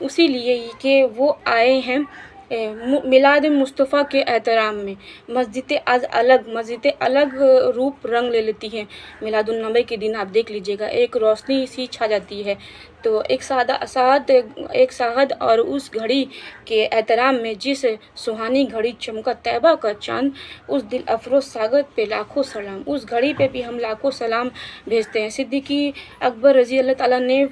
اسی لیے کہ وہ آئے ہیں میلاد مصطفیٰ کے احترام میں۔ مسجدیں آج الگ روپ رنگ لے لیتی ہیں میلاد النبی کے دن، آپ دیکھ لیجیے گا ایک روشنی سی چھا جاتی ہے۔ تو ایک ساعت اور اس گھڑی کے احترام میں جس سہانی گھڑی چمکا طیبہ کا چاند، اس دل افروز ساغر پہ لاکھوں سلام، اس گھڑی پہ بھی ہم لاکھوں سلام بھیجتے ہیں۔ صدیقی اکبر رضی اللہ تعالیٰ نے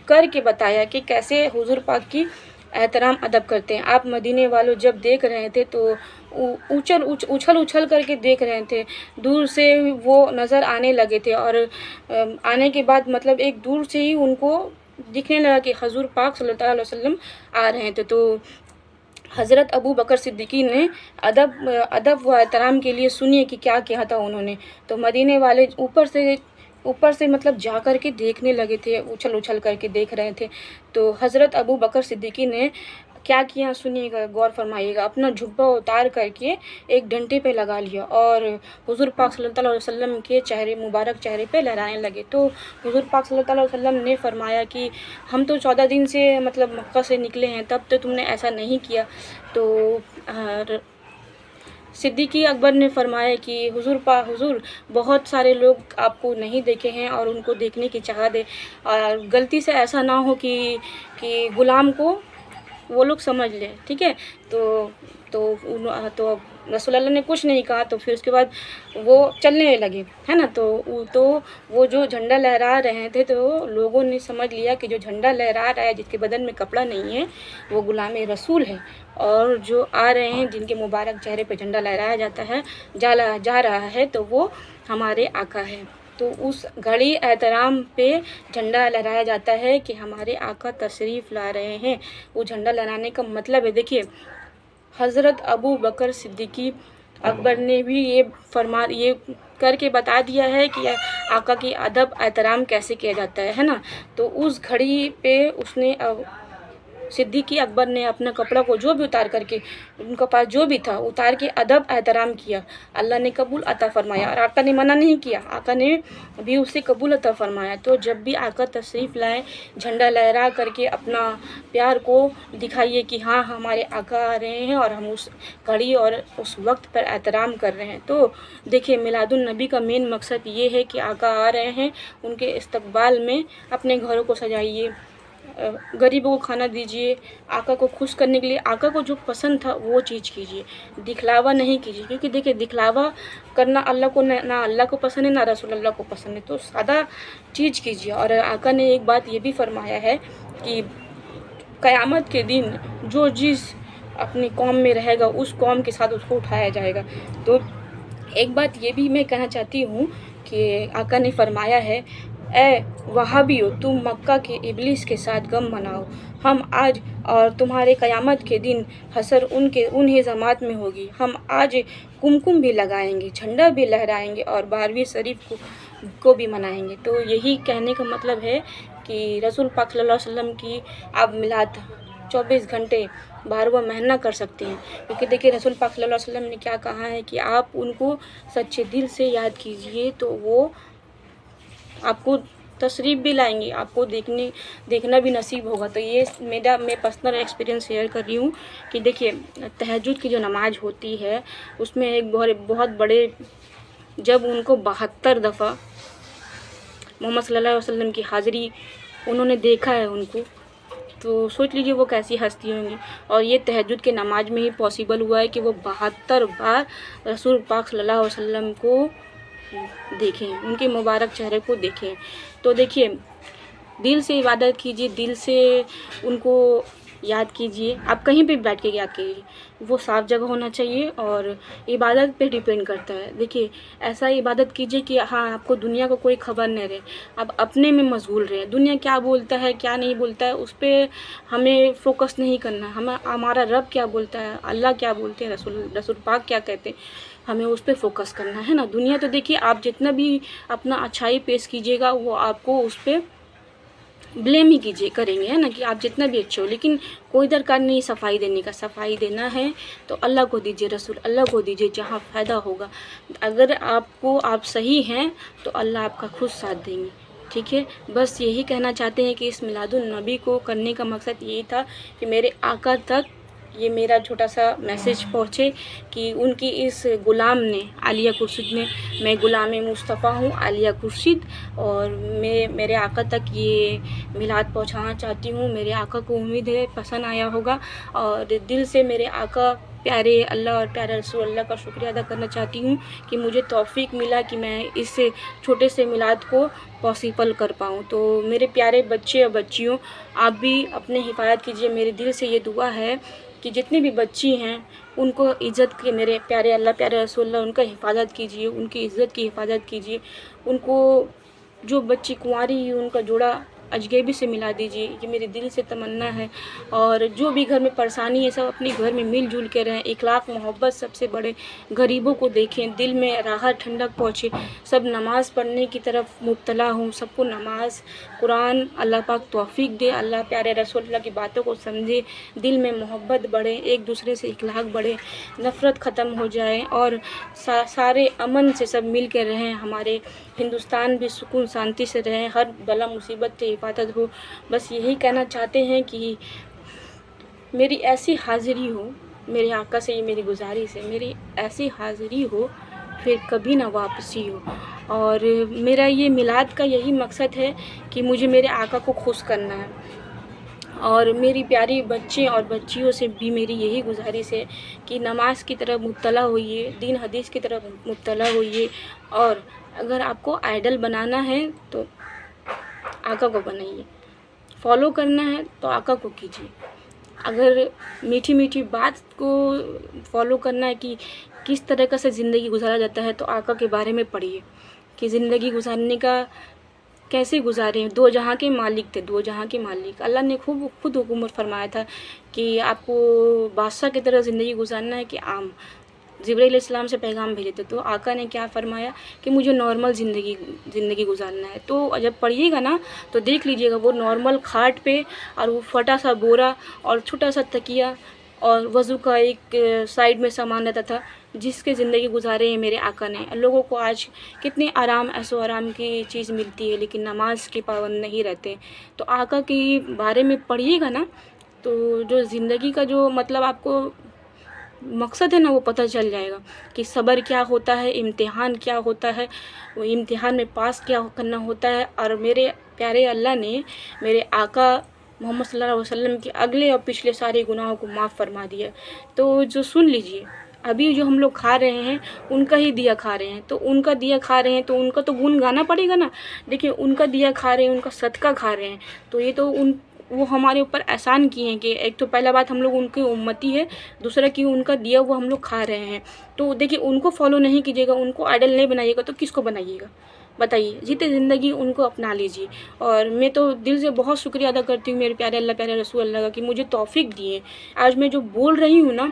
کر کے بتایا کہ کیسے حضور پاک کی احترام ادب کرتے ہیں۔ آپ مدینے والوں جب دیکھ رہے تھے تو اچھل کر کے دیکھ رہے تھے، دور سے وہ نظر آنے لگے تھے، اور آنے کے بعد مطلب ایک دور سے ہی ان کو دکھنے لگا کہ حضور پاک صلی اللہ علیہ وسلم آ رہے تھے۔ تو حضرت ابو بکر صدیقی نے ادب و احترام کے لیے سنیے کہ کیا کیا تھا انہوں نے۔ تو مدینے والے اوپر سے مطلب جا کر کے دیکھنے لگے تھے، اچھل کر کے دیکھ رہے تھے۔ تو حضرت ابو بکر صدیقی نے کیا کیا سنیے گا، غور فرمائیے گا۔ اپنا جھبہ اتار کر کے ایک ڈنڈے پہ لگا لیا اور حضور پاک صلی اللہ علیہ وسلم کے مبارک چہرے پہ لہرانے لگے۔ تو حضور پاک صلی اللہ علیہ وسلم نے فرمایا کہ ہم تو 14 دن سے مطلب مکہ سے نکلے ہیں، تب تو تم نے ایسا نہیں کیا۔ تو صدیقی اکبر نے فرمایا کہ حضور بہت سارے لوگ آپ کو نہیں دیکھے ہیں اور ان کو دیکھنے کی چاہت ہے، اور غلطی سے ایسا نہ ہو کہ غلام کو وہ لوگ سمجھ لیں، ٹھیک ہے۔ تو رسول اللہ نے کچھ نہیں کہا، تو پھر اس کے بعد وہ چلنے لگے، ہے نا۔ تو وہ جو جھنڈا لہرا رہے تھے تو لوگوں نے سمجھ لیا کہ جو جھنڈا لہرا رہا ہے، جس کے بدن میں کپڑا نہیں ہے، وہ غلام رسول ہے، اور جو آ رہے ہیں جن کے مبارک چہرے پہ جھنڈا لہرایا جا رہا ہے، تو وہ ہمارے آقا ہے۔ تو اس گھڑی احترام پہ جھنڈا لہرایا جاتا ہے کہ ہمارے آقا تشریف لا رہے ہیں۔ وہ جھنڈا لہرانے کا مطلب ہے، دیکھیے حضرت ابو بکر صدیقی اکبر نے بھی یہ کر کے بتا دیا ہے کہ آقا کی ادب احترام کیسے کیا جاتا ہے نا۔ تو اس گھڑی پہ صدیقی اکبر نے اپنا کپڑا کو جو بھی اتار کر کے، ان کے پاس جو بھی تھا اتار کے ادب احترام کیا، اللہ نے قبول عطا فرمایا، اور آقا نے منع نہیں کیا، آقا نے بھی اسے قبول عطا فرمایا۔ تو جب بھی آقا تشریف لائیں، جھنڈا لہرا کر کے اپنا پیار کو دکھائیے کہ ہاں ہمارے آقا آ رہے ہیں اور ہم اس گھڑی اور اس وقت پر احترام کر رہے ہیں۔ تو دیکھیے میلاد النبی کا مین مقصد یہ ہے کہ آقا آ رہے ہیں، ان کے استقبال میں اپنے گھروں کو سجائیے، غریبوں کو کھانا دیجیے، آقا کو خوش کرنے کے لیے آقا کو جو پسند تھا وہ چیز کیجیے، دکھلاوا نہیں کیجیے، کیونکہ دیکھیے دکھلاوا کرنا نہ اللہ کو پسند ہے نہ رسول اللہ کو پسند ہے۔ تو سادہ چیز کیجیے۔ اور آقا نے ایک بات یہ بھی فرمایا ہے کہ قیامت کے دن جو جس اپنی قوم میں رہے گا اس قوم کے ساتھ اس کو اٹھایا جائے گا۔ تو ایک بات یہ بھی میں کہنا چاہتی ہوں کہ آقا نے فرمایا ہے، اے وہابیو، تم مکہ کے ابلیس کے ساتھ غم مناؤ، ہم آج اور تمہارے قیامت کے دن حشر ان ہی جماعت میں ہوگی۔ ہم آج کمکم بھی لگائیں گے، جھنڈا بھی لہرائیں گے، اور 12ویں شریف کو بھی منائیں گے۔ تو یہی کہنے کا مطلب ہے کہ رسول پاک صلی اللہ علیہ وسلم کی آپ میلاد 24 گھنٹے 12واں مہینہ کر سکتے ہیں، کیونکہ دیکھیے رسول پاک صلی اللہ علیہ وسلم نے کیا کہا ہے کہ آپ ان کو سچے دل سے یاد کیجئے تو وہ آپ کو تشریف بھی لائیں گے، آپ کو دیکھنا بھی نصیب ہوگا۔ تو یہ میں پرسنل ایکسپیرینس شیئر کر رہی ہوں کہ دیکھیے تہجد کی جو نماز ہوتی ہے اس میں ایک بہت بڑے، جب ان کو 72 دفعہ محمد صلی اللہ علیہ وسلم کی حاضری انہوں نے دیکھا ہے ان کو، تو سوچ لیجیے وہ کیسی ہستی ہوں گی۔ اور یہ تہجد کے نماز میں ہی پاسبل ہوا ہے کہ وہ 72 بار رسول پاک صلی اللہ علیہ وسلم کو دیکھیں، ان کے مبارک چہرے کو دیکھیں۔ تو دیکھیے دل سے عبادت کیجیے، دل سے ان کو یاد کیجیے، آپ کہیں پہ بیٹھ کے یاد کیجیے، وہ صاف جگہ ہونا چاہیے، اور عبادت پہ ڈیپینڈ کرتا ہے۔ دیکھیے ایسا عبادت کیجیے کہ ہاں آپ کو دنیا کو کوئی خبر نہیں رہے، آپ اپنے میں مشغول رہے، دنیا کیا بولتا ہے کیا نہیں بولتا ہے اس پہ ہمیں فوکس نہیں کرنا، ہمارا رب کیا بولتا ہے، اللہ کیا بولتے ہیں، رسول پاک کیا کہتے ہیں، ہمیں اس پہ فوکس کرنا ہے نا۔ دنیا تو دیکھیے آپ جتنا بھی اپنا اچھائی پیش کیجیے گا وہ آپ کو اس پہ بلیم ہی کریں گے، ہے نا، کہ آپ جتنا بھی اچھے ہو، لیکن کوئی درکار نہیں صفائی دینے کا، صفائی دینا ہے تو اللہ کو دیجیے، رسول اللہ کو دیجیے، جہاں فائدہ ہوگا۔ اگر آپ صحیح ہیں تو اللہ آپ کا خود ساتھ دیں گے، ٹھیک ہے، بس یہی کہنا چاہتے ہیں کہ اس میلاد النبی کو کرنے کا مقصد یہی تھا کہ میرے آقا تک یہ میرا چھوٹا سا میسیج پہنچے کہ ان کی اس غلام نے، عالیہ خورشید نے، میں غلام مصطفیٰ ہوں عالیہ خورشید، اور میں میرے آقا تک یہ میلاد پہنچانا چاہتی ہوں۔ میرے آقا کو امید ہے پسند آیا ہوگا، اور دل سے میرے آقا پیارے اللہ اور پیارے رسول اللہ کا شکریہ ادا کرنا چاہتی ہوں کہ مجھے توفیق ملا کہ میں اس چھوٹے سے میلاد کو پاسبل کر پاؤں۔ تو میرے پیارے بچے اور بچیوں، آپ بھی اپنے حفاظت کیجیے۔ میرے دل سے یہ دعا ہے کہ جتنی بھی بچی ہیں ان کو عزت کے، میرے پیارے اللہ پیارے رسول اللہ، ان کا حفاظت کیجیے، ان کی عزت کی حفاظت کیجیے۔ ان کو، جو بچی کنواری ہے ان کا جوڑا اجگیبی سے ملا دیجیے، یہ میرے دل سے تمنا ہے۔ اور جو بھی گھر میں پریشانی ہے سب اپنے گھر میں مل جل کے رہیں، اخلاق محبت سب سے بڑے، غریبوں کو دیکھیں، دل میں راحت ٹھنڈک پہنچے، سب نماز پڑھنے کی طرف مبتلا ہوں، سب کو نماز قرآن اللہ پاک توفیق دے، اللہ پیارے رسول اللہ کی باتوں کو سمجھے، دل میں محبت بڑھے، ایک دوسرے سے اخلاق بڑھے، نفرت ختم ہو جائے، اور سارے امن سے سب مل کے رہیں، ہمارے ہندوستان بھی سکون شانتی سے رہیں، ہر بلا مصیبت سے حفاظت ہو۔ بس یہی کہنا چاہتے ہیں کہ میری ایسی حاضری ہو، میرے آقا سے یہ میری گزارش ہے، میری ایسی حاضری ہو پھر کبھی نہ واپسی ہو۔ اور میرا یہ میلاد کا یہی مقصد ہے کہ مجھے میرے آقا کو خوش کرنا ہے، اور میری پیاری بچے اور بچیوں سے بھی میری یہی گزارش ہے کہ نماز کی طرف مبتلا ہوئیے، دین حدیث کی طرف مبتلا ہوئیے، اور اگر آپ کو آئیڈل بنانا ہے تو آقا کو بنائیے، فالو کرنا ہے تو آقا کو کیجیے۔ اگر میٹھی میٹھی بات کو فالو کرنا ہے کہ کس طریقے سے زندگی گزارا جاتا ہے تو آقا کے بارے میں پڑھیے کہ زندگی گزارنے کا کیسے گزارے ہیں۔ دو جہاں کے مالک تھے، دو جہاں کے مالک، اللہ نے خود حکومت فرمایا تھا کہ آپ کو بادشاہ کی طرح زندگی گزارنا ہے کہ عام۔ جبرائیل علیہ السلام سے پیغام بھیجے تھے تو آقا نے کیا فرمایا کہ مجھے نارمل زندگی گزارنا ہے۔ تو جب پڑھیے گا نا تو دیکھ لیجیے گا وہ نارمل کھاٹ پہ، اور وہ پھٹا سا بورا اور چھوٹا سا تکیہ اور وضو کا ایک سائیڈ میں سامان رہتا تھا، جس کے زندگی گزارے ہیں میرے آقا نے۔ لوگوں کو آج کتنے آرام، ایسو آرام کی چیز ملتی ہے لیکن نماز کے پابند نہیں رہتے۔ تو آقا کے بارے میں پڑھیے گا نا تو جو زندگی کا جو مطلب آپ کو مقصد ہے نا وہ پتہ چل جائے گا کہ صبر کیا ہوتا ہے، امتحان کیا ہوتا ہے، وہ امتحان میں پاس کیا کرنا ہوتا ہے۔ اور میرے پیارے اللہ نے میرے آقا محمد صلی اللہ علیہ وسلم کے اگلے اور پچھلے سارے گناہوں کو معاف فرما دیا۔ تو جو سن لیجئے، ابھی جو ہم لوگ کھا رہے ہیں ان کا ہی دیا کھا رہے ہیں، تو ان کا دیا کھا رہے ہیں تو ان کا تو گن گانا پڑے گا نا۔ دیکھیں ان کا دیا کھا رہے ہیں، ان کا صدقہ کھا رہے ہیں، تو یہ تو وہ ہمارے اوپر احسان کیے ہیں کہ ایک تو پہلا بات ہم لوگ ان کی امتی ہے، دوسرا کہ ان کا دیا وہ ہم لوگ کھا رہے ہیں۔ تو دیکھیں ان کو فالو نہیں کیجیے گا، ان کو آئیڈل نہیں بنائیے گا تو کس کو بنائیے گا بتائیے؟ جیتے زندگی ان کو اپنا لیجیے۔ اور میں تو دل سے بہت شکریہ ادا کرتی ہوں میرے پیارے اللہ پیارے رسول اللہ کا کہ مجھے توفیق دیے۔ آج میں جو بول رہی ہوں نا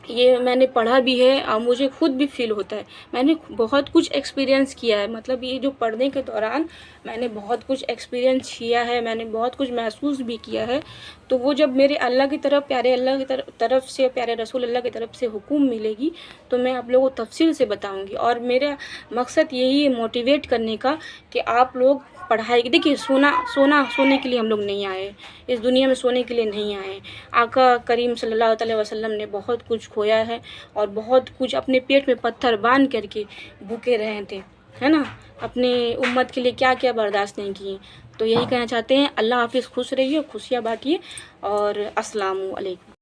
یہ میں نے پڑھا بھی ہے اور مجھے خود بھی فیل ہوتا ہے، میں نے بہت کچھ ایکسپیرینس کیا ہے، مطلب یہ جو پڑھنے کے دوران میں نے بہت کچھ ایکسپیرینس کیا ہے، میں نے بہت کچھ محسوس بھی کیا ہے۔ تو وہ جب میرے اللہ کی طرف، پیارے اللہ کی طرف سے، پیارے رسول اللہ کی طرف سے حکم ملے گی تو میں آپ لوگوں کو تفصیل سے بتاؤں گی۔ اور میرا مقصد یہی ہے موٹیویٹ کرنے کا کہ آپ لوگ پڑھائی، دیکھیے سونے کے لیے ہم لوگ نہیں آئے، اس دنیا میں سونے کے لیے نہیں آئے۔ آقا کریم صلی اللہ علیہ وسلم نے بہت کچھ کھویا ہے اور بہت کچھ اپنے پیٹ میں پتھر باندھ کر کے بھوکے رہے تھے، ہے نا، اپنے امت کے لیے کیا کیا برداشت نہیں کیے۔ تو یہی کہنا چاہتے ہیں، اللہ حافظ، خوش رہیے، خوشیاں بانٹیے، اور السلام علیکم۔